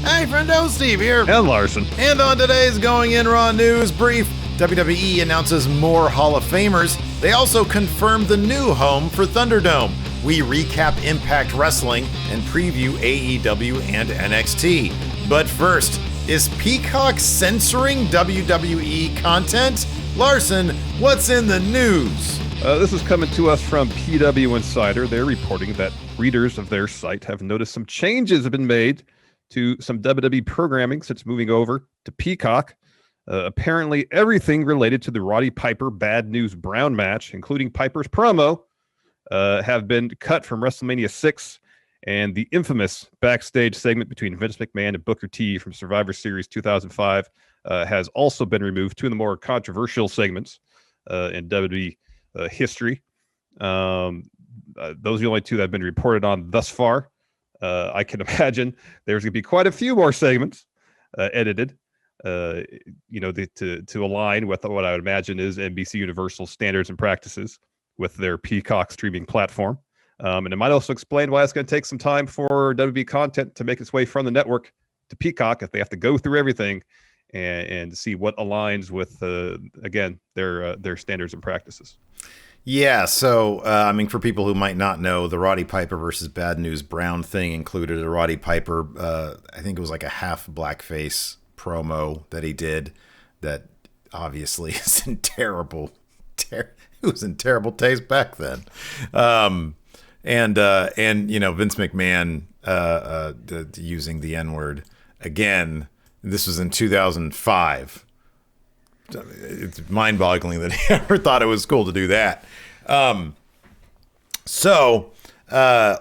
Hey, Friendo, Steve here. And Larson. And on today's Going In Raw news brief, WWE announces more Hall of Famers. They also confirmed the new home for Thunderdome. We recap Impact Wrestling and preview AEW and NXT. But first, is Peacock censoring WWE content? Larson, what's in the news? This is coming to us from PW Insider. They're reporting that readers of their site have noticed some changes have been made to some WWE programming since moving over to Peacock. Apparently, everything related to the Roddy Piper Bad News Brown match, including Piper's promo, have been cut from WrestleMania 6, and the infamous backstage segment between Vince McMahon and Booker T from Survivor Series 2005 has also been removed, two of the more controversial segments in WWE history. Those are the only two that have been reported on thus far. I can imagine there's going to be quite a few more segments edited, to align with what I would imagine is NBC Universal standards and practices with their Peacock streaming platform. And it might also explain why it's going to take some time for WWE content to make its way from the network to Peacock if they have to go through everything and see what aligns with, again, their standards and practices. Yeah, so, for people who might not know, the Roddy Piper versus Bad News Brown thing included a Roddy Piper, I think it was like a half blackface promo that he did that obviously is in terrible taste back then. And Vince McMahon using the N-word again. This was in 2005. It's mind-boggling that he ever thought it was cool to do that.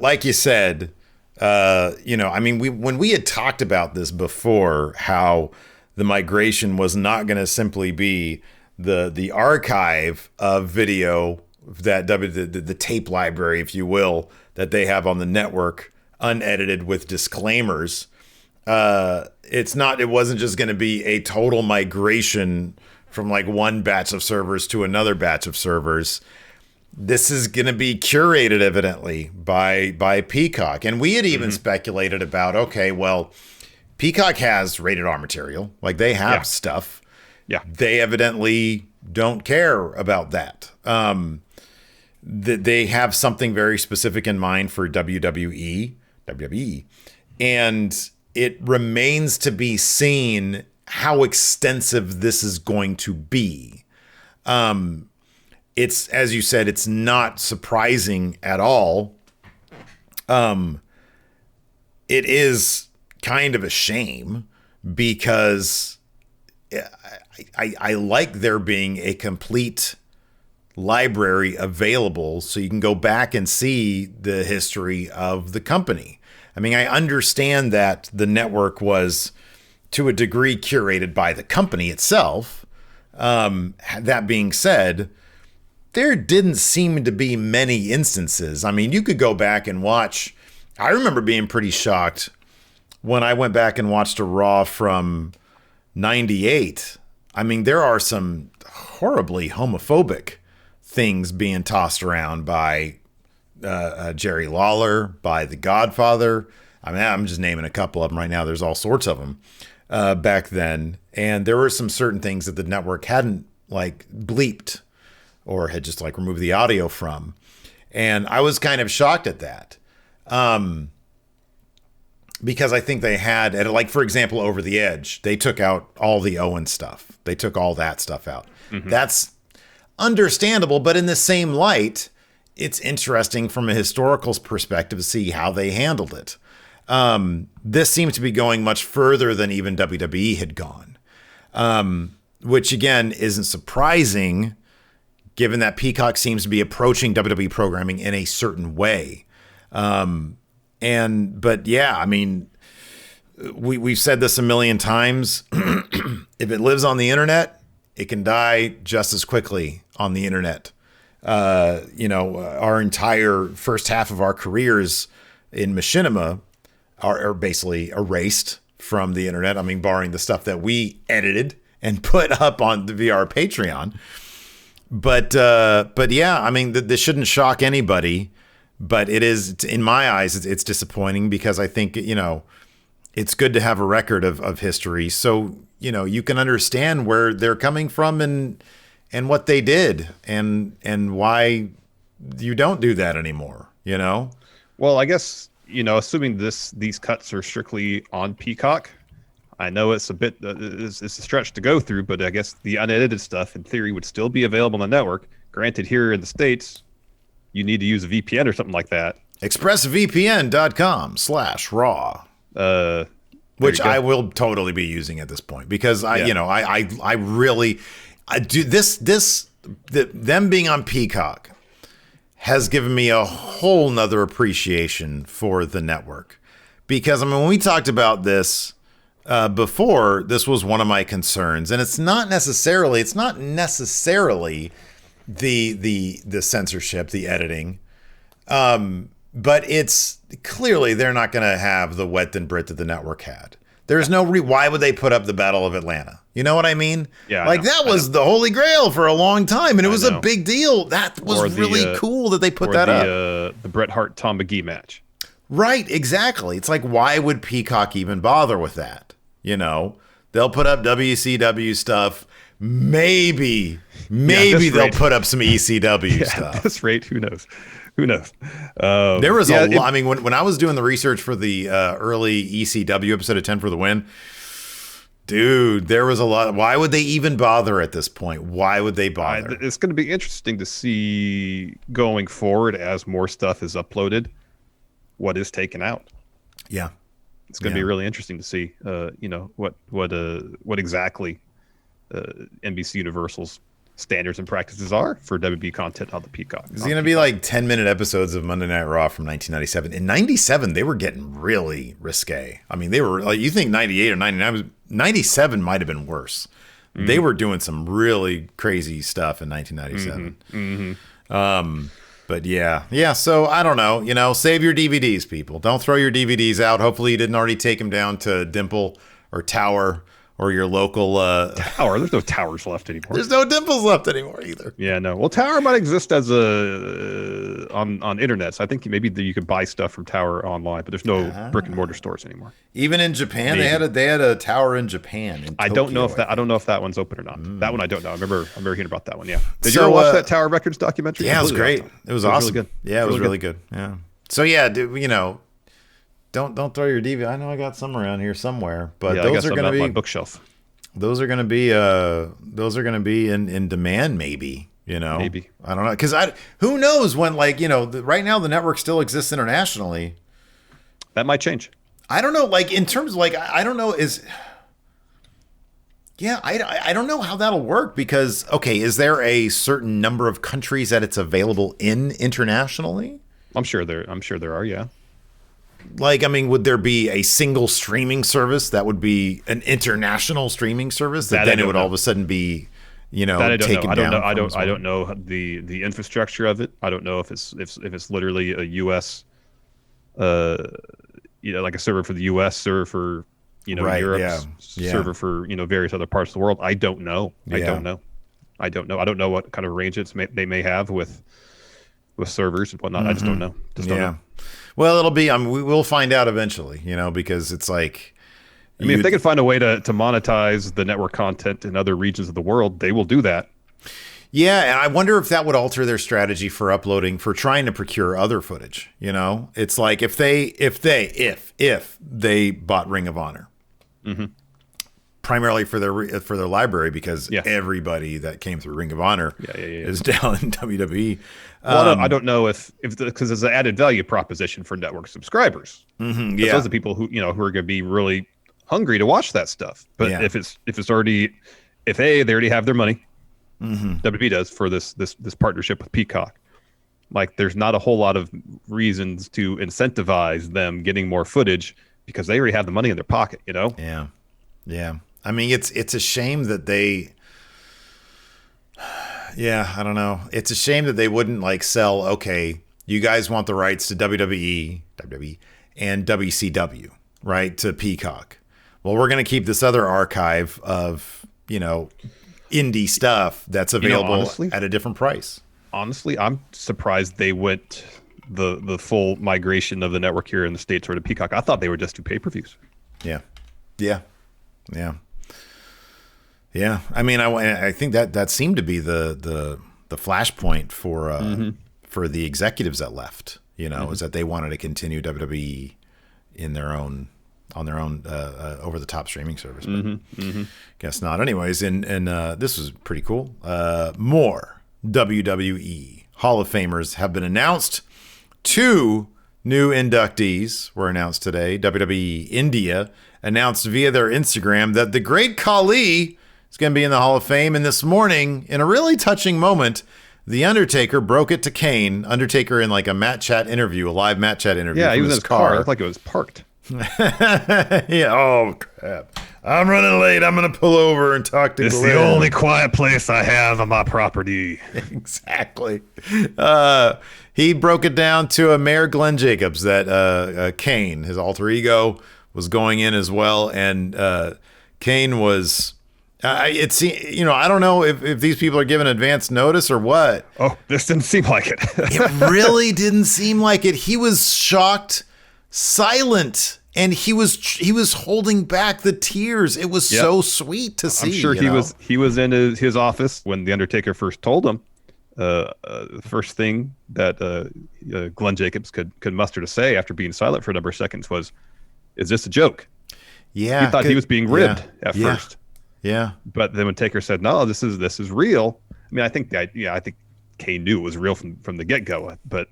Like you said, when we had talked about this before, how the migration was not going to simply be the archive of video that the tape library, if you will, that they have on the network, unedited with disclaimers. It wasn't just going to be a total migration from like one batch of servers to another batch of servers. This is going to be curated, evidently, by Peacock. And we had even speculated about, okay, well, Peacock has rated R material. Like, they have stuff. Yeah. They evidently don't care about that. They have something very specific in mind for WWE. And it remains to be seen how extensive this is going to be. It's, as you said, it's not surprising at all. It is kind of a shame because I like there being a complete library available so you can go back and see the history of the company. I mean, I understand that the network was to a degree curated by the company itself. That being said, there didn't seem to be many instances. I mean, you could go back and watch. I remember being pretty shocked when I went back and watched a Raw from 98. I mean, there are some horribly homophobic things being tossed around by Jerry Lawler, by The Godfather. I mean, I'm just naming a couple of them right now. There's all sorts of them back then. And there were some certain things that the network hadn't like bleeped or had just like removed the audio from. And I was kind of shocked at that. Because I think they had, like, for example, Over the Edge, they took out all the Owen stuff. They took all that stuff out. Mm-hmm. That's understandable, but in the same light, it's interesting from a historical perspective to see how they handled it. This seems to be going much further than even WWE had gone, which, again, isn't surprising, given that Peacock seems to be approaching WWE programming in a certain way. But yeah, I mean, we've said this a million times. If it lives on the internet, it can die just as quickly on the internet. Our entire first half of our careers in machinima are basically erased from the internet. I mean, barring the stuff that we edited and put up on the VR Patreon. But yeah, I mean, this shouldn't shock anybody. But it is, in my eyes, it's disappointing because I think, it's good to have a record of history, so you can understand where they're coming from and what they did and why you don't do that anymore. Well, I guess assuming these cuts are strictly on Peacock, I know it's a bit it's a stretch to go through, but I guess the unedited stuff in theory would still be available on the network. Granted, here in the States, you need to use a VPN or something like that. ExpressVPN.com/raw. Which I will totally be using at this point because I really do them being on Peacock has given me a whole nother appreciation for the network, because when we talked about this before, this was one of my concerns, and it's not necessarily the censorship, the editing, but it's clearly they're not going to have the wet and Brit that the network had. There's no why would they put up the Battle of Atlanta? You know what I mean? Yeah. That was the Holy Grail for a long time, and it was a big deal. That was really cool that they put that up. The Bret Hart Tom McGee match. Right, exactly. It's like, why would Peacock even bother with that? They'll put up WCW stuff. Maybe they'll put up some ECW stuff. At this rate, who knows? There was a lot. When I was doing the research for the early ECW episode of 10 for the Win, dude, there was a lot. Why would they even bother at this point? Why would they bother? It's going to be interesting to see going forward as more stuff is uploaded, what is taken out. Yeah. It's going to be really interesting to see, what exactly NBC Universal's standards and practices are for WB content on the Peacock. It's going to be like 10-minute episodes of Monday Night Raw from 1997. In 97, they were getting really risque. They were like, you think 98 or 99, 97 might have been worse. Mm-hmm. They were doing some really crazy stuff in 1997. Mm-hmm. But yeah. So I don't know, save your DVDs, people. Don't throw your DVDs out. Hopefully you didn't already take them down to Dimple or Tower or your local Tower. There's no Towers left anymore. There's no Dimples left anymore either. Yeah, no. Well, Tower might exist as on internet. So I think maybe you could buy stuff from Tower online, but there's no brick and mortar stores anymore. Even in Japan, they had a Tower in Japan. I don't know if that one's open or not. That one I don't know. I remember hearing about that one. Yeah. Did you ever watch that Tower Records documentary? Yeah, it was great. It was awesome. Really good. Yeah, it was really good. Yeah. So yeah, don't throw your DVD. I know I got some around here somewhere, but those are going to be my bookshelf. Those are going to be in demand, maybe. Maybe. I don't know, because who knows when, right now the network still exists internationally. That might change. I don't know, in terms of I don't know I don't know how that'll work, because is there a certain number of countries that it's available in internationally? I'm sure there are, yeah. Would there be a single streaming service that would be an international streaming service that then it would all of a sudden be, taken down? I don't know the infrastructure of it. I don't know if it's literally a US, like a server for the US, server for Europe's server for various other parts of the world. I don't know. I don't know. I don't know what kind of arrangements they may have with servers and whatnot. I just don't know. Don't know. Well, it'll be. We will find out eventually, because it's like. If they can find a way to monetize the network content in other regions of the world, they will do that. Yeah, and I wonder if that would alter their strategy for trying to procure other footage. It's like if they bought Ring of Honor, primarily for their library, because everybody that came through Ring of Honor is down in WWE. Well, I don't know if because there's an added value proposition for network subscribers. Those are people who are going to be really hungry to watch that stuff. But if they already have their money, WWE does, for this partnership with Peacock. There's not a whole lot of reasons to incentivize them getting more footage, because they already have the money in their pocket. Yeah. It's a shame that they. Yeah, I don't know. It's a shame that they wouldn't sell, okay, you guys want the rights to WWE, and WCW, right, to Peacock. Well, we're going to keep this other archive of, indie stuff that's available honestly, at a different price. Honestly, I'm surprised they went the full migration of the network here in the States or to Peacock. I thought they were just do pay-per-views. Yeah. Yeah. Yeah. Yeah. I mean, I think that seemed to be the flashpoint for the executives that left, is that they wanted to continue WWE in their own over the top streaming service. But guess not. Anyways, and this was pretty cool. More WWE Hall of Famers have been announced. 2 new inductees were announced today. WWE India announced via their Instagram that the great Khali is going to be in the Hall of Fame. And this morning, in a really touching moment, The Undertaker broke it to Kane. Undertaker in like a live Matt chat interview. Yeah, he was in his car. It looked like it was parked. Yeah. Oh, crap. I'm running late. I'm going to pull over and talk to Glenn. It's the only quiet place I have on my property. Exactly. He broke it down to a Mayor Glenn Jacobs that Kane, his alter ego, was going in as well. And Kane was... I don't know if these people are given advance notice or what. Oh, this didn't seem like it. It really didn't seem like it. He was shocked, silent, and he was holding back the tears. It was so sweet to see. I'm sure he was in his office when the Undertaker first told him. The first thing that Glenn Jacobs could muster to say after being silent for a number of seconds was, "Is this a joke?" Yeah, he thought he was being ribbed at first. Yeah, but then when Taker said, "No, this is real," I mean, I think Kane knew it was real from the get go. But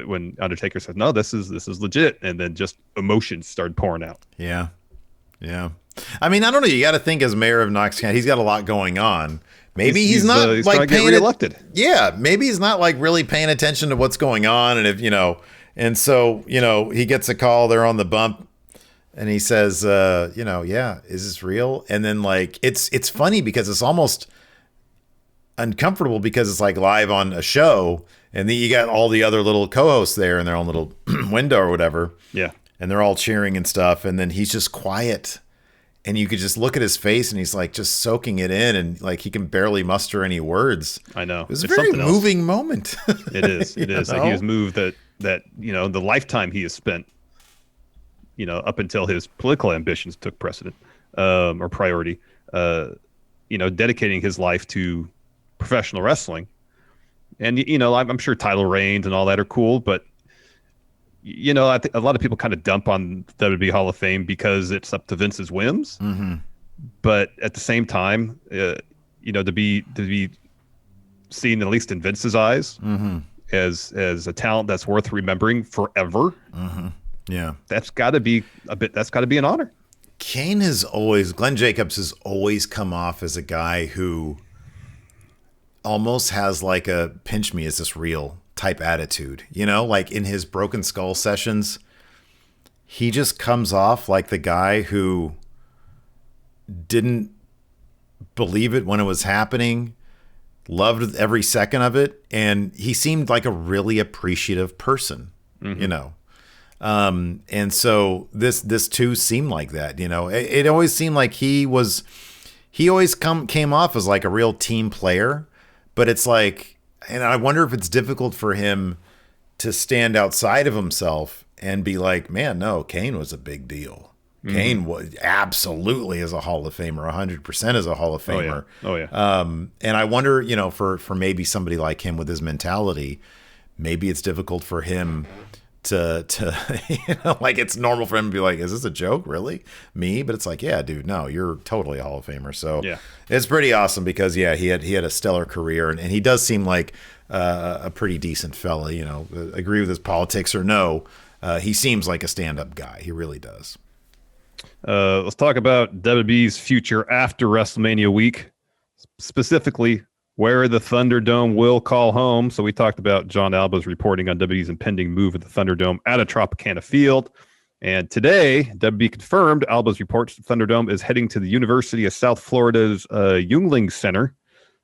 when Undertaker said, "No, this is legit," and then just emotions started pouring out. Yeah. I mean, I don't know. You got to think as mayor of Knox County, he's got a lot going on. Maybe he's not like paying reelected. Yeah, maybe he's not like really paying attention to what's going on, and and so he gets a call. They're on the bump. And he says, yeah, is this real? And then like, it's funny because it's almost uncomfortable because it's like live on a show and then you got all the other little co-hosts there in their own little window or whatever. Yeah. And they're all cheering and stuff. And then he's just quiet and you could just look at his face and he's like just soaking it in and like he can barely muster any words. I know. It was a very moving moment. It is. It is. Like he was moved that the lifetime he has spent, up until his political ambitions took precedent or priority, dedicating his life to professional wrestling. And, I'm sure title reigns and all that are cool, but, I think a lot of people kind of dump on WWE Hall of Fame because it's up to Vince's whims. Mm-hmm. But at the same time, to be seen, at least in Vince's eyes, mm-hmm. as a talent that's worth remembering forever. Mm-hmm. Yeah. That's got to be an honor. Glenn Jacobs has always come off as a guy who almost has like a pinch me, is this real type attitude, like in his Broken Skull sessions, he just comes off like the guy who didn't believe it when it was happening, loved every second of it. And he seemed like a really appreciative person, mm-hmm. And so this too seemed like that, it always seemed like he always came off as like a real team player, but it's like, and I wonder if it's difficult for him to stand outside of himself and be like, man, no, Kane was a big deal. Mm-hmm. Kane was absolutely is a Hall of Famer, 100% is a Hall of Famer. Oh yeah. And I wonder, for maybe somebody like him with his mentality, maybe it's difficult for him to like it's normal for him to be like, is this a joke, really, me? But it's like, yeah, dude, no, you're totally a Hall of Famer. So yeah, it's pretty awesome because he had a stellar career and he does seem like a pretty decent fella. Agree with his politics or no, he seems like a stand-up guy. He really does. Let's talk about WWE's future after WrestleMania week, specifically where the Thunderdome will call home. So we talked about John Alba's reporting on WWE's impending move at the Thunderdome at a Tropicana Field. And today, WWE confirmed Alba's reports the Thunderdome is heading to the University of South Florida's Yuengling Center.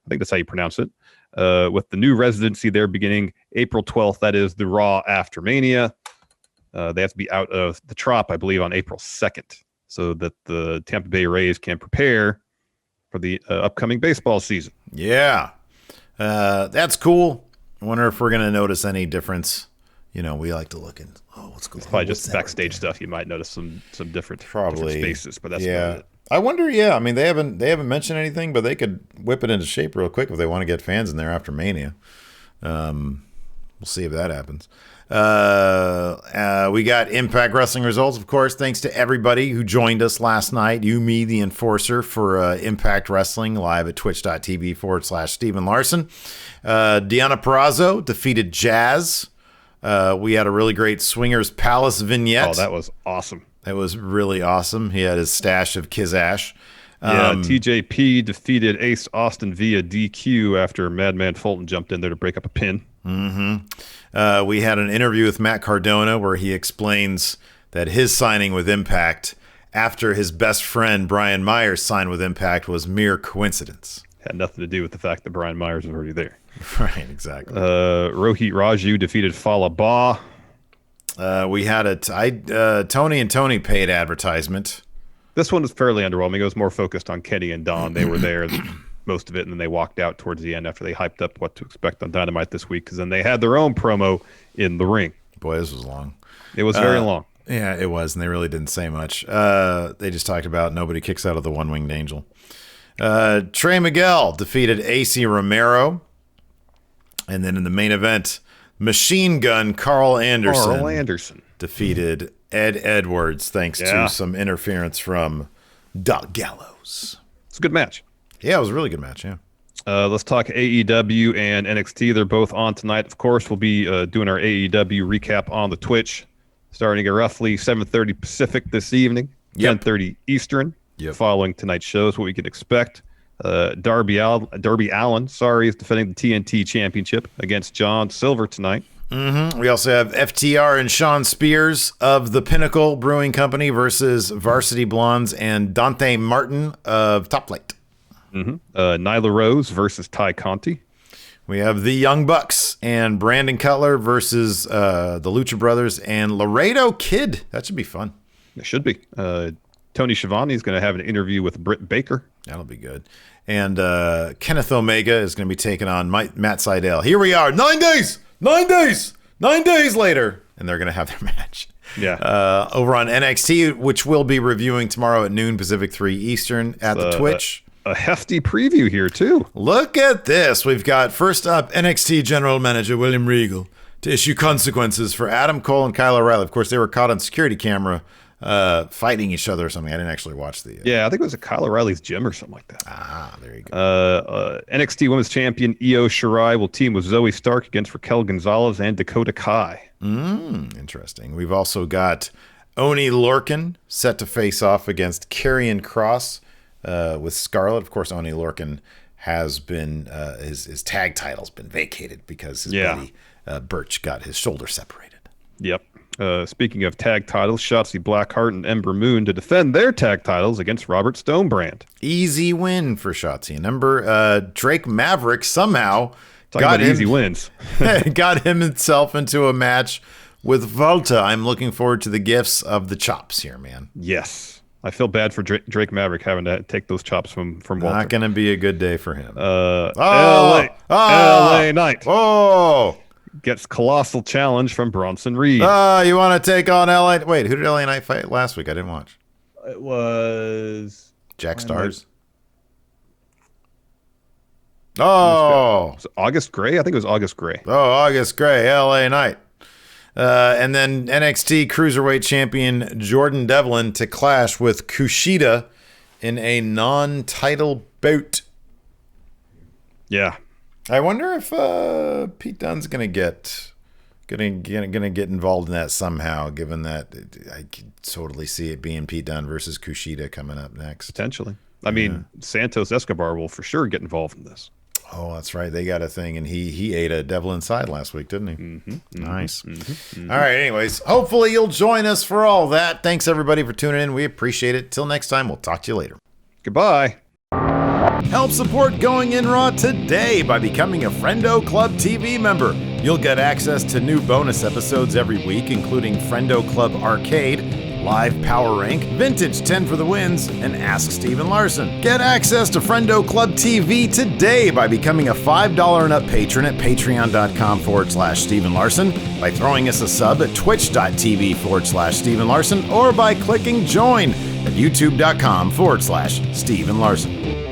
I think that's how you pronounce it. With the new residency there beginning April 12th. That is the Raw after Mania. They have to be out of the Trop, I believe, on April 2nd so that the Tampa Bay Rays can prepare for the upcoming baseball season. Yeah. That's cool. I wonder if we're going to notice any difference, we like to look in. Oh, what's going on? It's probably just backstage stuff. You might notice some different spaces, but that's about it. I wonder. Yeah, I mean, they haven't mentioned anything, but they could whip it into shape real quick if they want to get fans in there after Mania. We'll see if that happens. We got Impact Wrestling results, of course, thanks to everybody who joined us last night. You, me, the enforcer for Impact Wrestling live at twitch.tv/Steven Larson. Deonna Purrazzo defeated Jazz. We had a really great Swingers Palace vignette. Oh, that was awesome. It was really awesome. He had his stash of Kizash. TJP defeated Ace Austin via DQ after Madman Fulton jumped in there to break up a pin. Mm-hmm. We had an interview with Matt Cardona where he explains that his signing with Impact after his best friend Brian Myers signed with Impact was mere coincidence. Had nothing to do with the fact that Brian Myers was already there. Right, exactly. Rohit Raju defeated Fallah Bah. We had Tony and Tony paid advertisement. This one was fairly underwhelming. It was more focused on Kenny and Don. They were there most of it, and then they walked out towards the end after they hyped up what to expect on Dynamite this week, because then they had their own promo in the ring. Boy, this was long. It was very long. Yeah, it was, and they really didn't say much. They just talked about nobody kicks out of the one-winged angel. Trey Miguel defeated AC Romero. And then in the main event, Machine Gun Carl Anderson defeated Ed Edwards thanks to some interference from Doc Gallows. It's a good match. Yeah, it was a really good match, yeah. Let's talk AEW and NXT. They're both on tonight. Of course, we'll be doing our AEW recap on the Twitch, starting at roughly 7:30 Pacific this evening, 10:30 Eastern. Following tonight's shows, what we can expect. Darby Allin, is defending the TNT Championship against John Silver tonight. Mm-hmm. We also have FTR and Sean Spears of the Pinnacle Brewing Company versus Varsity Blondes and Dante Martin of Top Flight. Mm-hmm. Nyla Rose versus Ty Conti. We have the Young Bucks and Brandon Cutler versus the Lucha Brothers and Laredo Kid. That should be fun. It should be. Tony Schiavone is going to have an interview with Britt Baker. That'll be good. And Kenneth Omega is going to be taking on Matt Sydal. Here we are, 9 days later, and they're going to have their match. Yeah. Over on NXT, which we'll be reviewing tomorrow at noon Pacific, 3 Eastern at the Twitch. A hefty preview here, too. Look at this. We've got, first up, NXT General Manager William Regal to issue consequences for Adam Cole and Kyle O'Reilly. Of course, they were caught on security camera fighting each other or something. I didn't actually watch the... Yeah, I think it was at Kyle O'Reilly's gym or something like that. There you go. NXT Women's Champion Io Shirai will team with Zoe Stark against Raquel Gonzalez and Dakota Kai. Interesting. We've also got Oni Lorcan set to face off against Karrion Kross with Scarlett. Of course, Oni Lorcan has been... his tag title's been vacated because his buddy Birch got his shoulder separated. Yep. Speaking of tag titles, Shotzi Blackheart and Ember Moon to defend their tag titles against Robert Stonebrand. Easy win for Shotzi. And Drake Maverick somehow got easy wins. got himself into a match with Volta. I'm looking forward to the gifts of the chops here, man. Yes. I feel bad for Drake Maverick having to take those chops from Walter. Not going to be a good day for him. LA Knight. Oh! Gets colossal challenge from Bronson Reed. You want to take on LA? Wait, who did LA Knight fight last week? I didn't watch. It was Jack Stars. Oh, was August Gray. I think it was August Gray. Oh, August Gray, LA Knight. And then NXT Cruiserweight Champion Jordan Devlin to clash with Kushida in a non-title bout. Yeah. I wonder if Pete Dunne's gonna get involved in that somehow. Given that I could totally see it being Pete Dunne versus Kushida coming up next. Potentially. I mean, Santos Escobar will for sure get involved in this. Oh, that's right. They got a thing, and he ate a devil inside last week, didn't he? Nice. All right. Anyways, hopefully you'll join us for all that. Thanks everybody for tuning in. We appreciate it. Till next time, we'll talk to you later. Goodbye. Help support Going In Raw today by becoming a Friendo Club TV member. You'll get access to new bonus episodes every week, including Friendo Club Arcade, live power rank, vintage 10 for the wins, and Ask Steven Larson. Get access to Friendo Club TV today by becoming a $5 and up patron at patreon.com/Steven Larson, by throwing us a sub at twitch.tv/Steven Larson, or by clicking join at youtube.com/Steven Larson.